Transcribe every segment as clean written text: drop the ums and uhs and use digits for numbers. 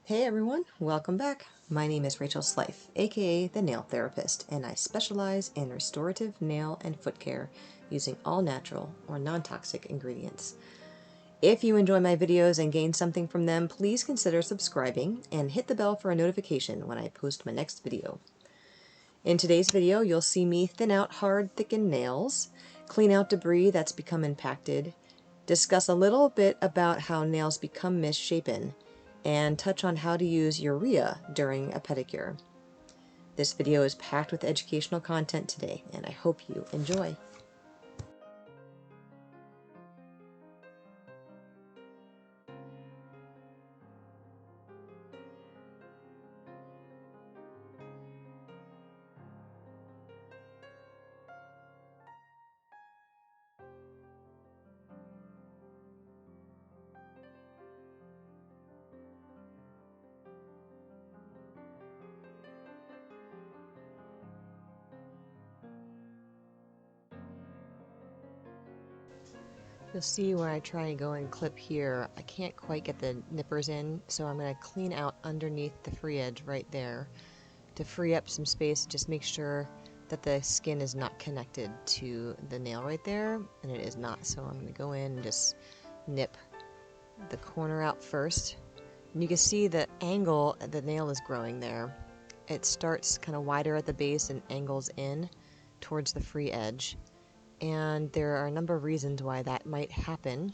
Hey everyone, welcome back. My name is Rachel Slife, aka the Nail Therapist, and I specialize in restorative nail and foot care using all natural or non-toxic ingredients. If you enjoy my videos and gain something from them, please consider subscribing and hit the bell for a notification when I post my next video. In today's video, you'll see me thin out hard, thickened nails, clean out debris that's become impacted, discuss a little bit about how nails become misshapen, and touch on how to use UREA during a pedicure. This video is packed with educational content today, and I hope you enjoy. You'll see where I try and go and clip here, I can't quite get the nippers in, so I'm going to clean out underneath the free edge right there to free up some space. Just make sure that the skin is not connected to the nail right there, and it is not. So I'm going to go in and just nip the corner out first. And you can see the angle the nail is growing there. It starts kind of wider at the base and angles in towards the free edge. And there are a number of reasons why that might happen.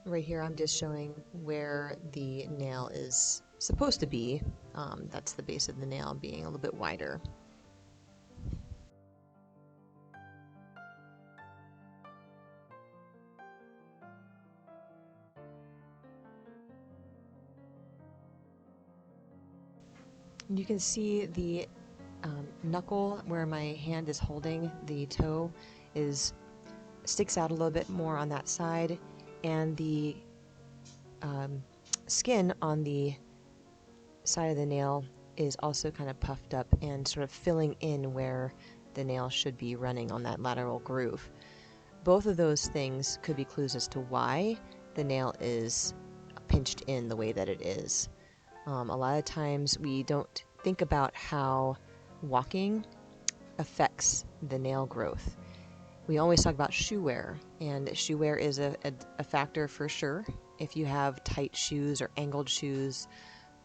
Right here I'm just showing where the nail is supposed to be. That's the base of the nail being a little bit wider. You can see the knuckle where my hand is holding the toe sticks out a little bit more on that side, and the skin on the side of the nail is also kind of puffed up and sort of filling in where the nail should be running on that lateral groove. Both of those things could be clues as to why the nail is pinched in the way that it is. A lot of times we don't think about how walking affects the nail growth. We always talk about shoe wear, and shoe wear is a factor for sure. If you have tight shoes or angled shoes,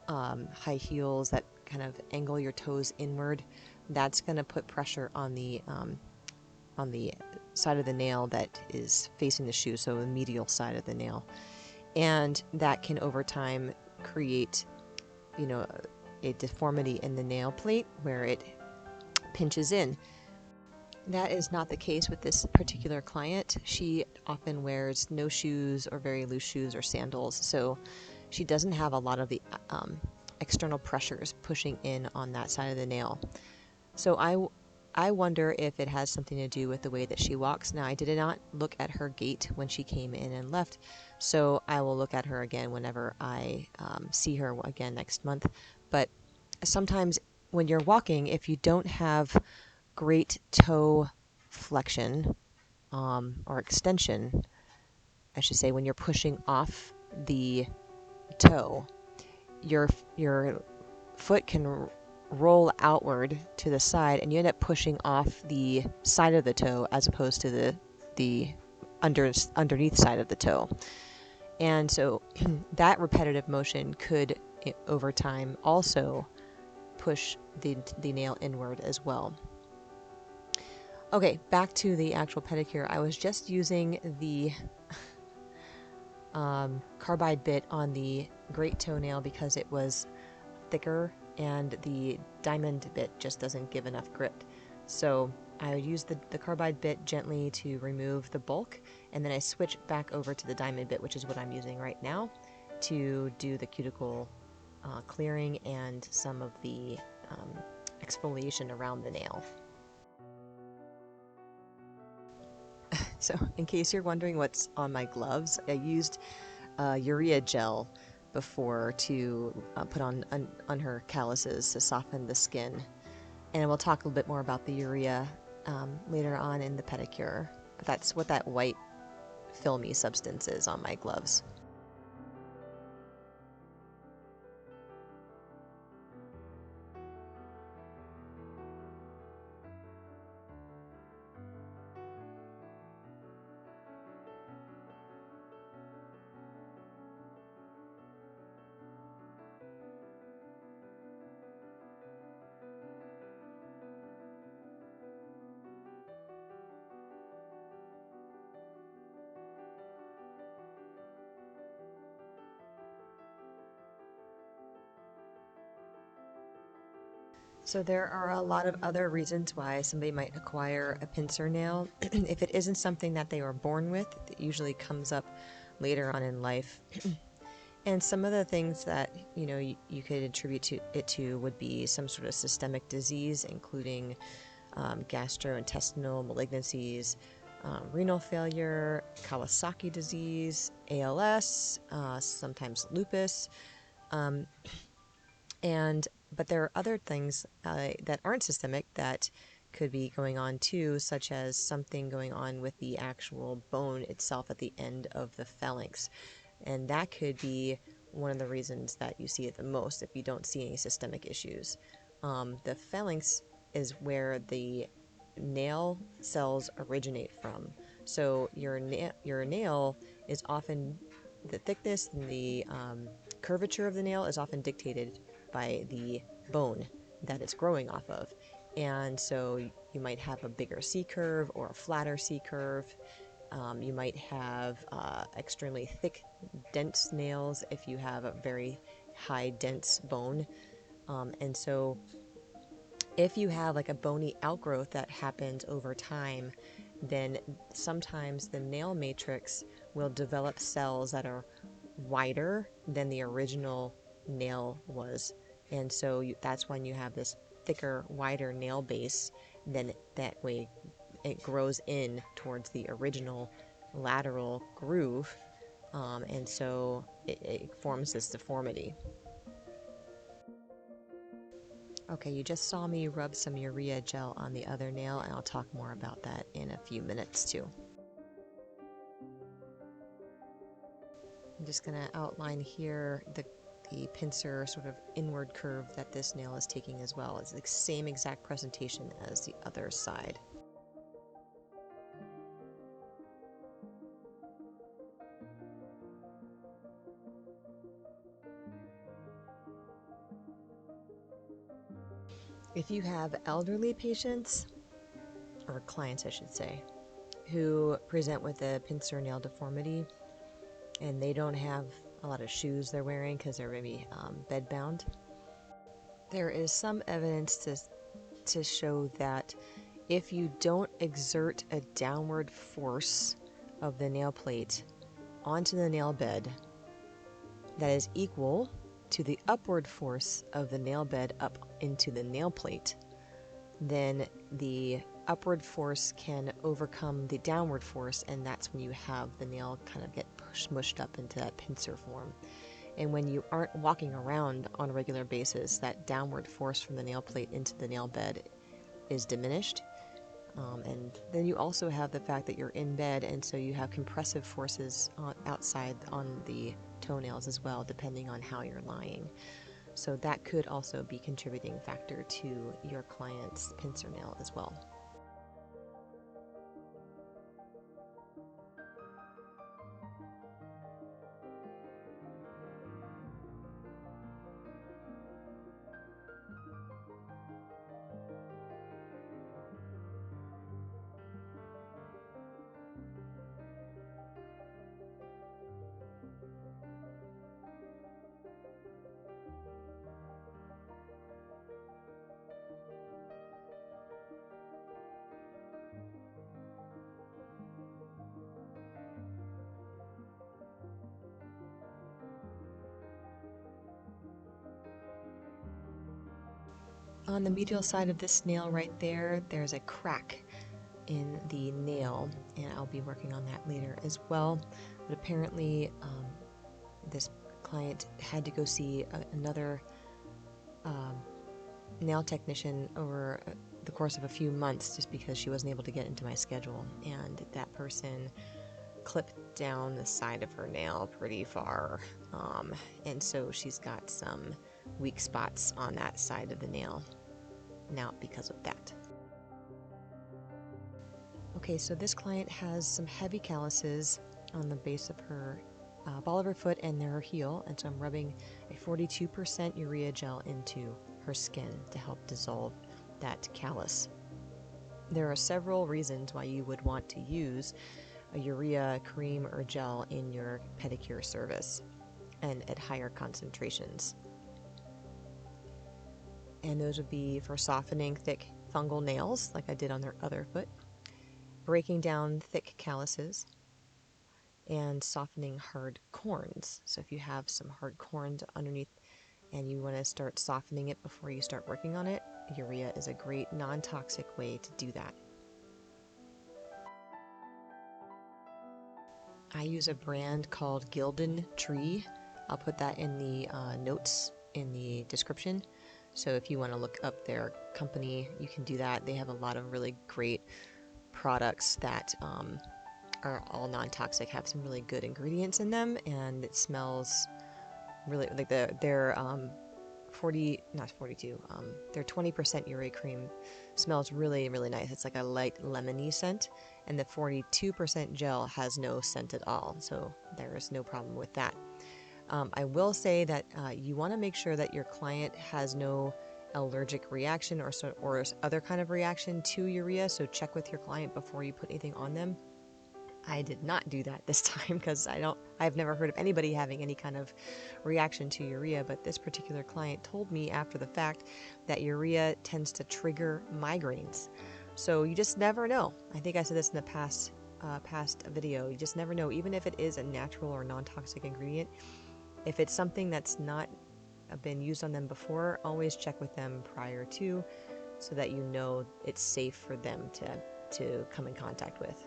high heels that kind of angle your toes inward, that's going to put pressure on the side of the nail that is facing the shoe, so the medial side of the nail, and that can over time create, a deformity in the nail plate where it pinches in. That is not the case with this particular client. She often wears no shoes or very loose shoes or sandals, so she doesn't have a lot of the external pressures pushing in on that side of the nail. So I wonder if it has something to do with the way that she walks. Now, I did not look at her gait when she came in and left, so I will look at her again whenever I see her again next month. But sometimes when you're walking, if you don't have great toe flexion or extension, I should say, when you're pushing off the toe, your foot can roll outward to the side, and you end up pushing off the side of the toe as opposed to the underneath side of the toe. And so that repetitive motion could, over time, also push the nail inward as well. Okay, back to the actual pedicure. I was just using the carbide bit on the great toenail because it was thicker, and the diamond bit just doesn't give enough grip. So I would use the carbide bit gently to remove the bulk, and then I switch back over to the diamond bit, which is what I'm using right now, to do the cuticle clearing and some of the exfoliation around the nail. So in case you're wondering what's on my gloves, I used UREA gel before to put on her calluses to soften the skin. And we'll talk a little bit more about the UREA later on in the pedicure. But that's what that white filmy substance is on my gloves. So there are a lot of other reasons why somebody might acquire a pincer nail. If it isn't something that they were born with, it usually comes up later on in life. And some of the things that you could attribute it to would be some sort of systemic disease, including gastrointestinal malignancies, renal failure, Kawasaki disease, ALS, sometimes lupus, um, but there are other things that aren't systemic that could be going on too, such as something going on with the actual bone itself at the end of the phalanx. And that could be one of the reasons that you see it the most if you don't see any systemic issues. The phalanx is where the nail cells originate from. So your nail is often, the thickness and the curvature of the nail is often dictated by the bone that it's growing off of. And so you might have a bigger C curve or a flatter C curve. You might have extremely thick, dense nails if you have a very high, dense bone. And so if you have like a bony outgrowth that happens over time, then sometimes the nail matrix will develop cells that are wider than the original nail was. And so that's when you have this thicker, wider nail base, then that way it grows in towards the original lateral groove. And so it forms this deformity. Okay, you just saw me rub some urea gel on the other nail, and I'll talk more about that in a few minutes too. I'm just going to outline here the pincer sort of inward curve that this nail is taking as well. It's the same exact presentation as the other side. If you have elderly patients, or clients I should say, who present with a pincer nail deformity and they don't have a lot of shoes they're wearing because they're maybe bed bound, there is some evidence to show that if you don't exert a downward force of the nail plate onto the nail bed that is equal to the upward force of the nail bed up into the nail plate, then the upward force can overcome the downward force, and that's when you have the nail kind of get mushed up into that pincer form. And when you aren't walking around on a regular basis, that downward force from the nail plate into the nail bed is diminished. And then you also have the fact that you're in bed, and so you have compressive forces outside on the toenails as well, depending on how you're lying. So that could also be a contributing factor to your client's pincer nail as well. On the medial side of this nail right there, there's a crack in the nail, and I'll be working on that later as well. But apparently this client had to go see another nail technician over the course of a few months just because she wasn't able to get into my schedule, and that person clipped down the side of her nail pretty far, and so she's got some weak spots on that side of the nail now because of that. Okay, so this client has some heavy calluses on the base of her ball of her foot and her heel, and so I'm rubbing a 42% urea gel into her skin to help dissolve that callus. There are several reasons why you would want to use a urea cream or gel in your pedicure service and at higher concentrations. and those would be for softening thick fungal nails, like I did on their other foot, breaking down thick calluses, and softening hard corns. So if you have some hard corns underneath and you want to start softening it before you start working on it, UREA is a great non-toxic way to do that. I use a brand called Gildan Tree. I'll put that in the notes in the description. So if you want to look up their company, you can do that. They have a lot of really great products that are all non-toxic, have some really good ingredients in them, and it smells really like their 40, not 42, their 20% UREA cream smells really, really nice. It's like a light lemony scent, and the 42% gel has no scent at all, so there is no problem with that. I will say that you want to make sure that your client has no allergic reaction or other kind of reaction to UREA, so check with your client before you put anything on them. I did not do that this time because I've never heard of anybody having any kind of reaction to UREA, but this particular client told me after the fact that UREA tends to trigger migraines. So you just never know. I think I said this in the past video. You just never know, even if it is a natural or non-toxic ingredient. If it's something that's not been used on them before, always check with them prior to, so that you know it's safe for them to come in contact with.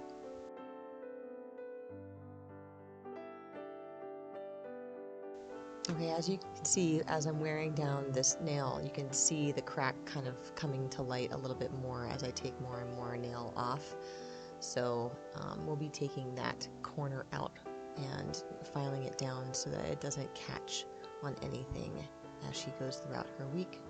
Okay, as you can see, as I'm wearing down this nail, you can see the crack kind of coming to light a little bit more as I take more and more nail off. So we'll be taking that corner out and filing it down so that it doesn't catch on anything as she goes throughout her week.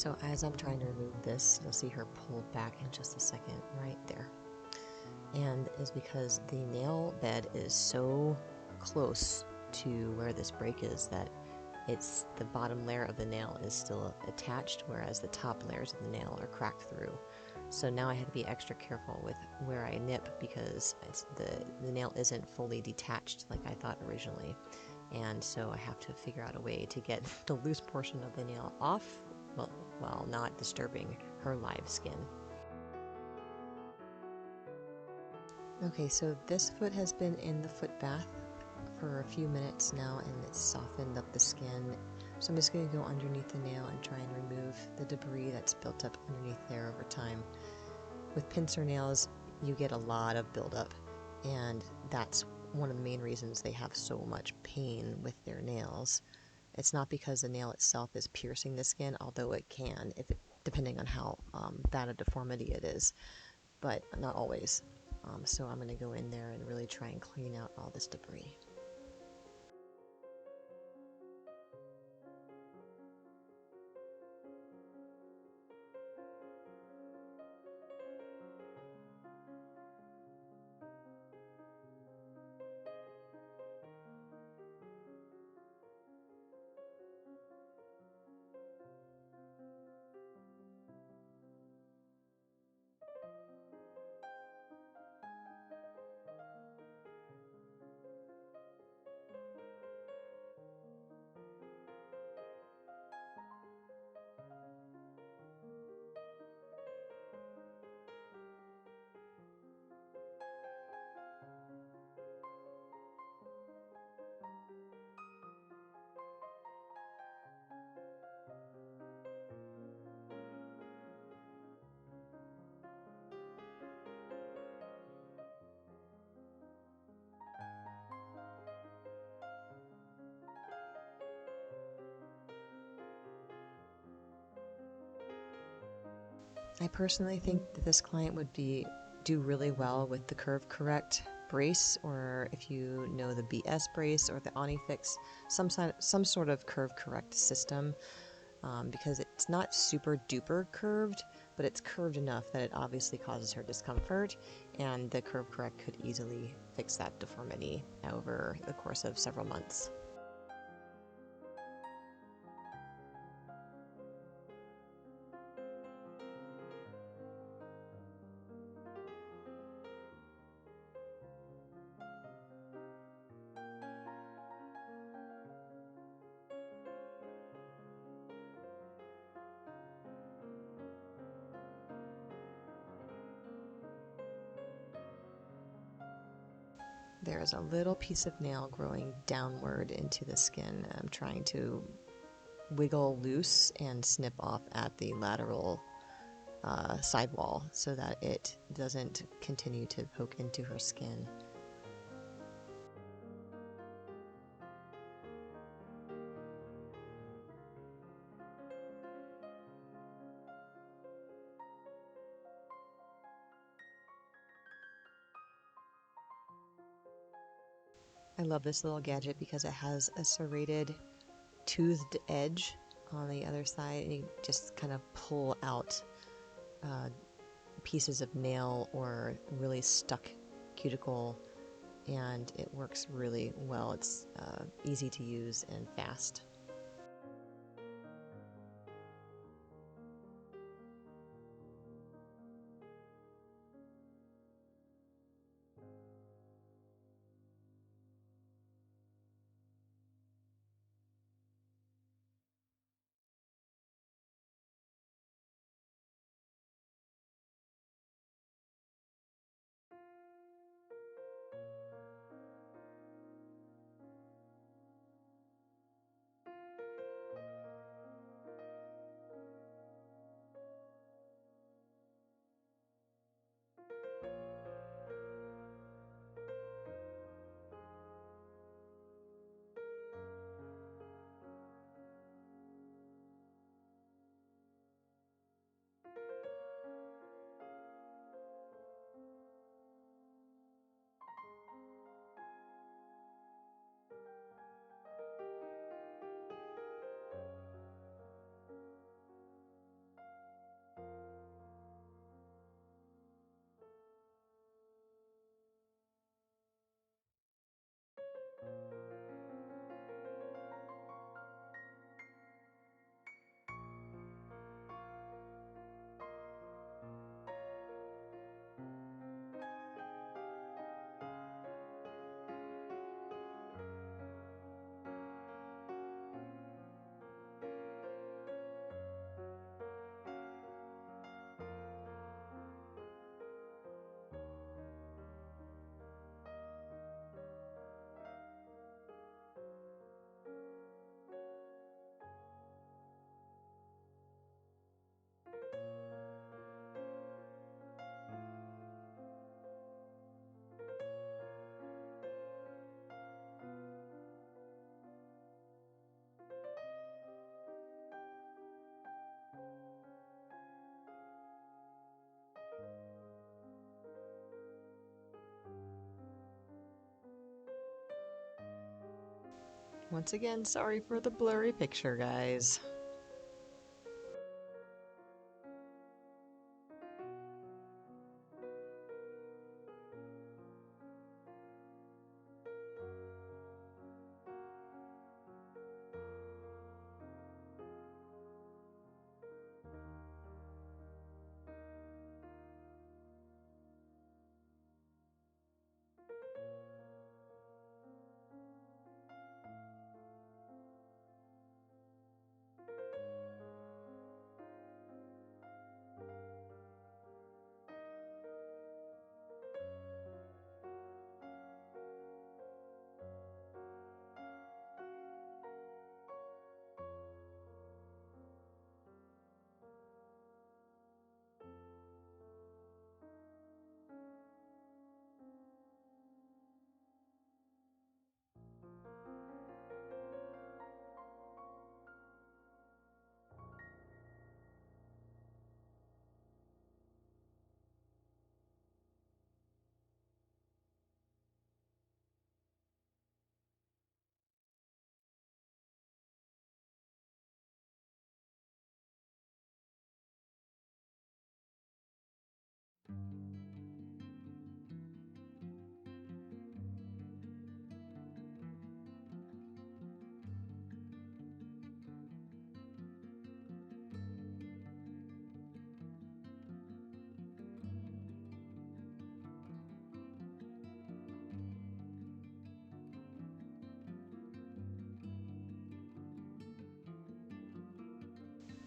So as I'm trying to remove this, you'll see her pull back in just a second, right there. And is because the nail bed is so close to where this break is that it's the bottom layer of the nail is still attached, whereas the top layers of the nail are cracked through. So now I had to be extra careful with where I nip because the nail isn't fully detached like I thought originally. And so I have to figure out a way to get the loose portion of the nail off while not disturbing her live skin. Okay, so this foot has been in the foot bath for a few minutes now and it's softened up the skin. So I'm just going to go underneath the nail and try and remove the debris that's built up underneath there over time. With pincer nails, you get a lot of buildup, and that's one of the main reasons they have so much pain with their nails. It's not because the nail itself is piercing the skin, although it can, depending on how bad a deformity it is, but not always. So I'm going to go in there and really try and clean out all this debris. I personally think that this client would do really well with the Curve Correct brace, or if you know the BS brace or the Onifix, some sort of Curve Correct system, because it's not super duper curved, but it's curved enough that it obviously causes her discomfort, and the Curve Correct could easily fix that deformity over the course of several months. There is a little piece of nail growing downward into the skin. I'm trying to wiggle loose and snip off at the lateral sidewall so that it doesn't continue to poke into her skin. I love this little gadget because it has a serrated toothed edge on the other side, and you just kind of pull out pieces of nail or really stuck cuticle, and it works really well. It's easy to use and fast. Once again, sorry for the blurry picture, guys.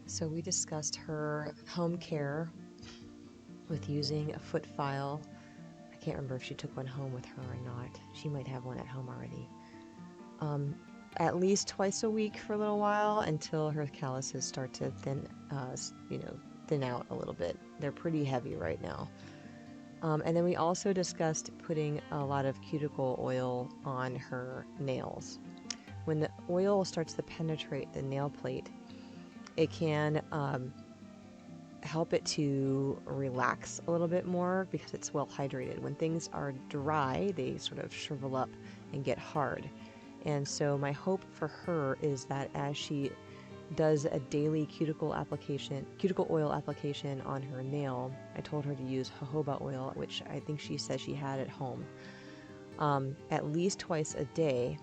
So we discussed her home care with using a foot file. I can't remember if she took one home with her or not. She might have one at home already. At least twice a week for a little while until her calluses start to thin out a little bit. They're pretty heavy right now. And then we also discussed putting a lot of cuticle oil on her nails. When the oil starts to penetrate the nail plate, it can help it to relax a little bit more because it's well hydrated. When things are dry, they sort of shrivel up and get hard. And so my hope for her is that as she does a daily cuticle oil application on her nail, I told her to use jojoba oil, which I think she said she had at home, at least twice a day,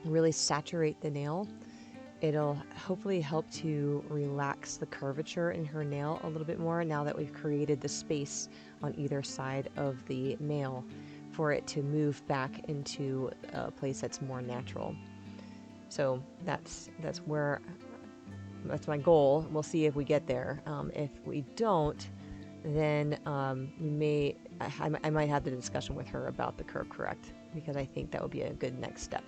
really saturate the nail. It'll hopefully help to relax the curvature in her nail a little bit more now that we've created the space on either side of the nail for it to move back into a place that's more natural. So that's my goal. We'll see if we get there. If we don't, then I might have the discussion with her about the curve correct, because I think that would be a good next step.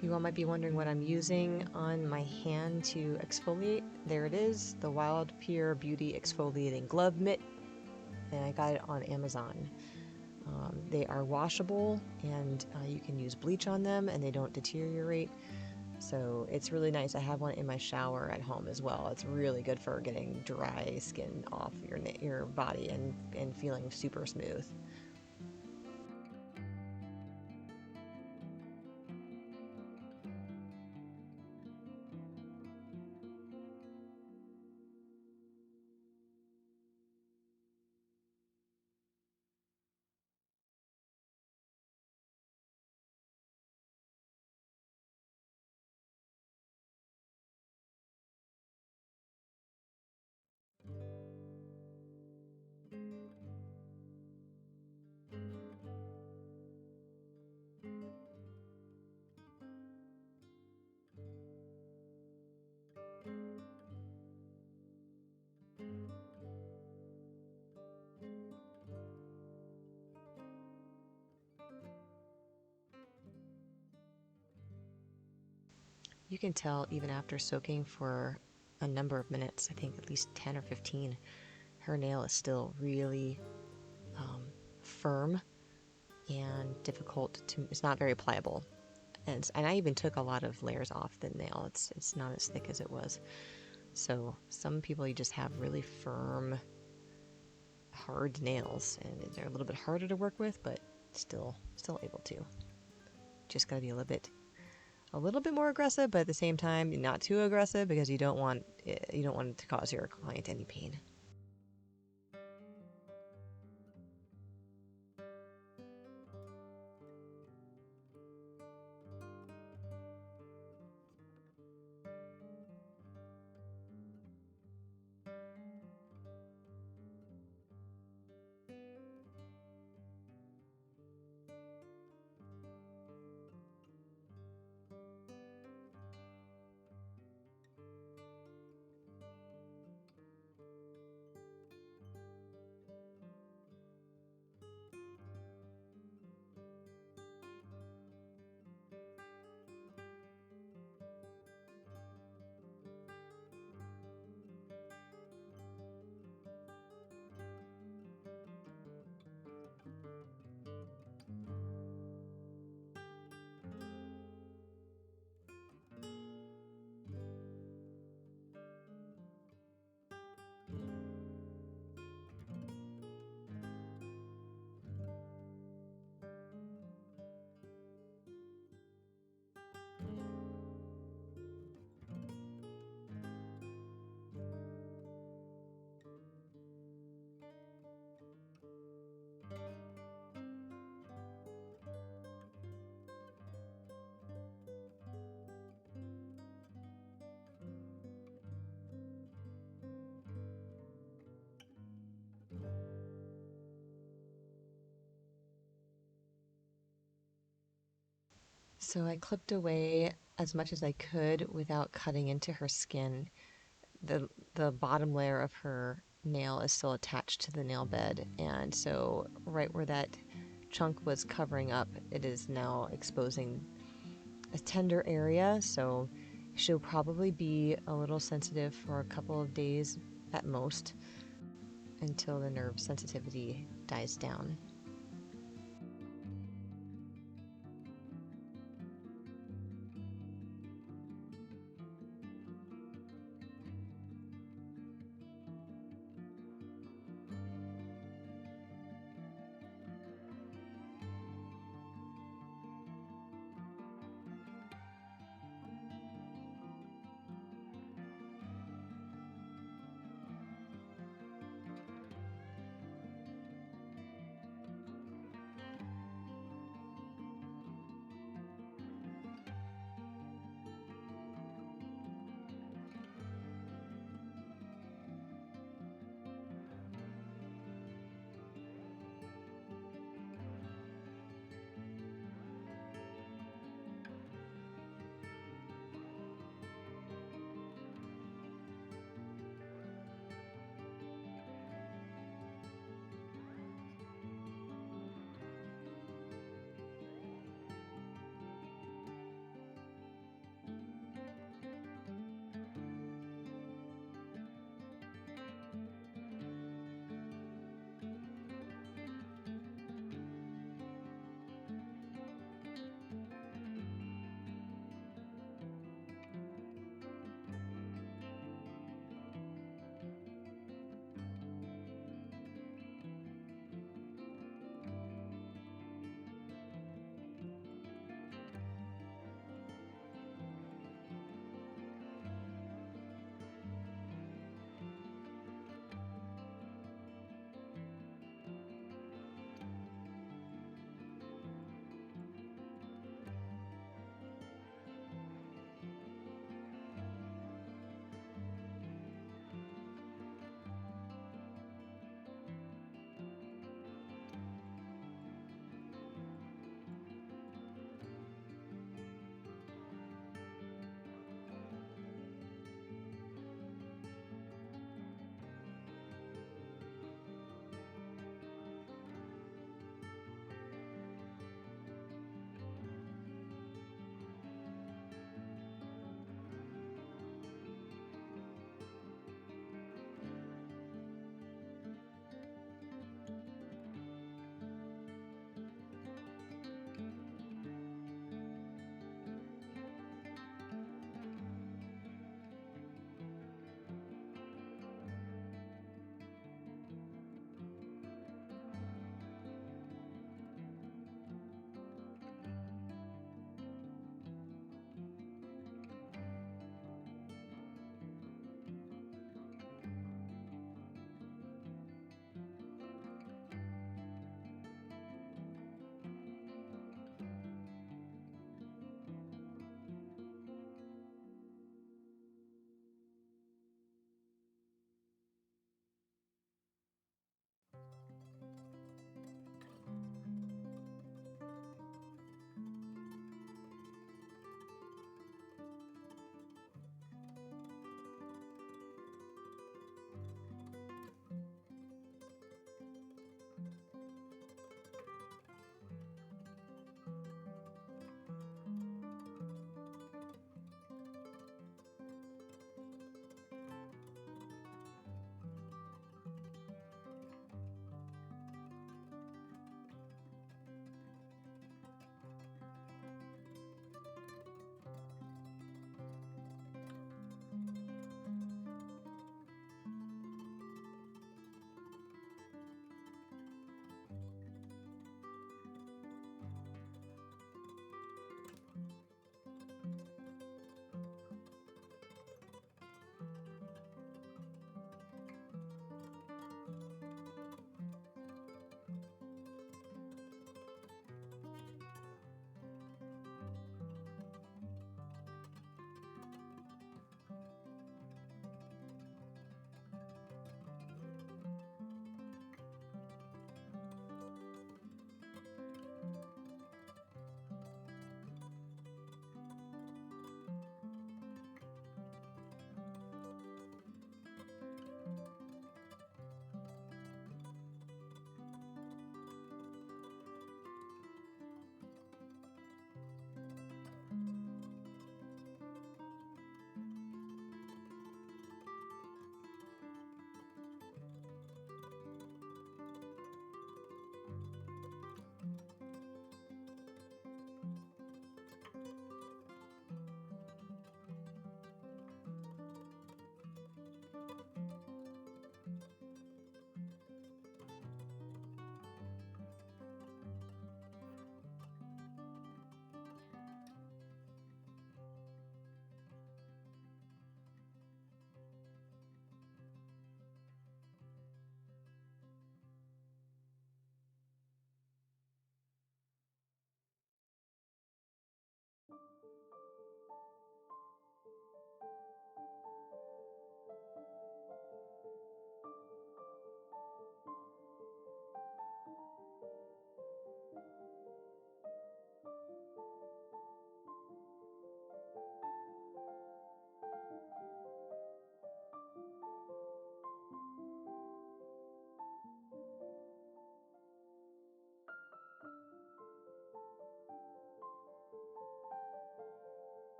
You all might be wondering what I'm using on my hand to exfoliate. There it is, the Wild Pure Beauty Exfoliating Glove Mitt, and I got it on Amazon. They are washable, and you can use bleach on them, and they don't deteriorate. So it's really nice. I have one in my shower at home as well. It's really good for getting dry skin off your body and feeling super smooth. You can tell even after soaking for a number of minutes, I think at least 10 or 15, her nail is still really firm and difficult to, it's not very pliable. And I even took a lot of layers off the nail. It's not as thick as it was. So some people, you just have really firm, hard nails, and they're a little bit harder to work with, but still able to. Just gotta be a little bit more aggressive, but at the same time not too aggressive, because you don't want it to cause your client any pain. So I clipped away as much as I could without cutting into her skin. The bottom layer of her nail is still attached to the nail bed, and so right where that chunk was covering up, it is now exposing a tender area, so she'll probably be a little sensitive for a couple of days at most until the nerve sensitivity dies down.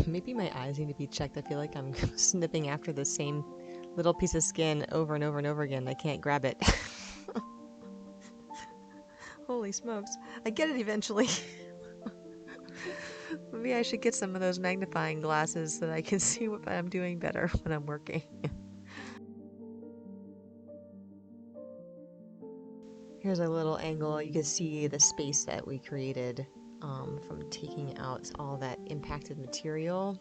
Maybe my eyes need to be checked. I feel like I'm snipping after the same little piece of skin over and over and over again. I can't grab it. Holy smokes. I get it eventually. Maybe I should get some of those magnifying glasses so that I can see what I'm doing better when I'm working. Here's a little angle. You can see the space that we created from taking out all that impacted material.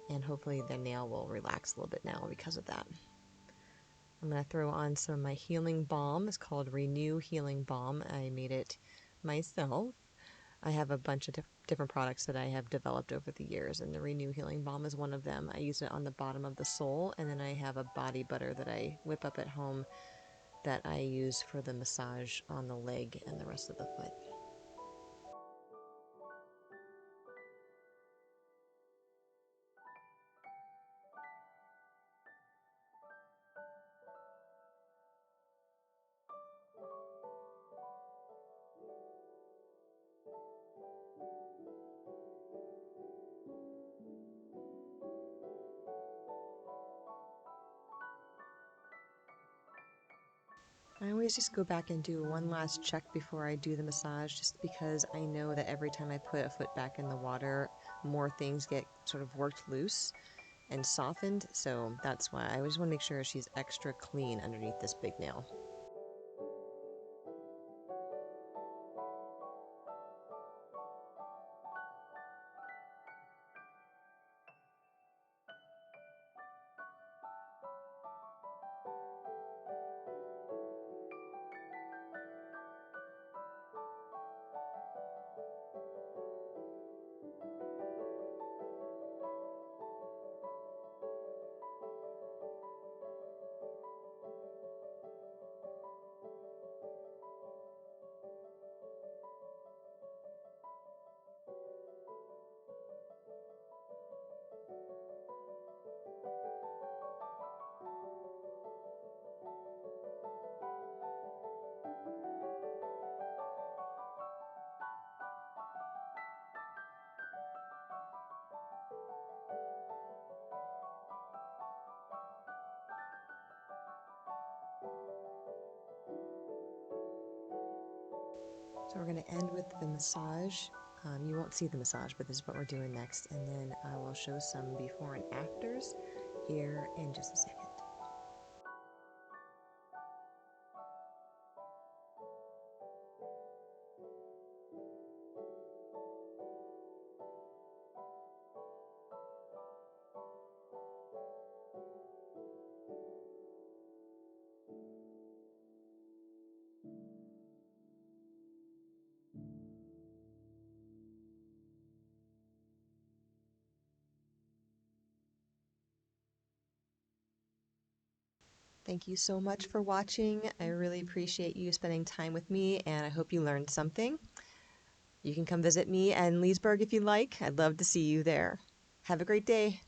And hopefully the nail will relax a little bit now because of that. I'm going to throw on some of my healing balm. It's called Renew Healing Balm. I made it myself. I have a bunch of different products that I have developed over the years, and the Renew Healing Balm is one of them. I use it on the bottom of the sole, and then I have a body butter that I whip up at home that I use for the massage on the leg and the rest of the foot. I always just go back and do one last check before I do the massage, just because I know that every time I put a foot back in the water, more things get sort of worked loose and softened, so that's why I always want to make sure she's extra clean underneath this big nail. So we're going to end with the massage. You won't see the massage, but this is what we're doing next, and then I will show some before and afters here in just a second. Thank you so much for watching. I really appreciate you spending time with me, and I hope you learned something. You can come visit me in Leesburg if you like. I'd love to see you there. Have a great day.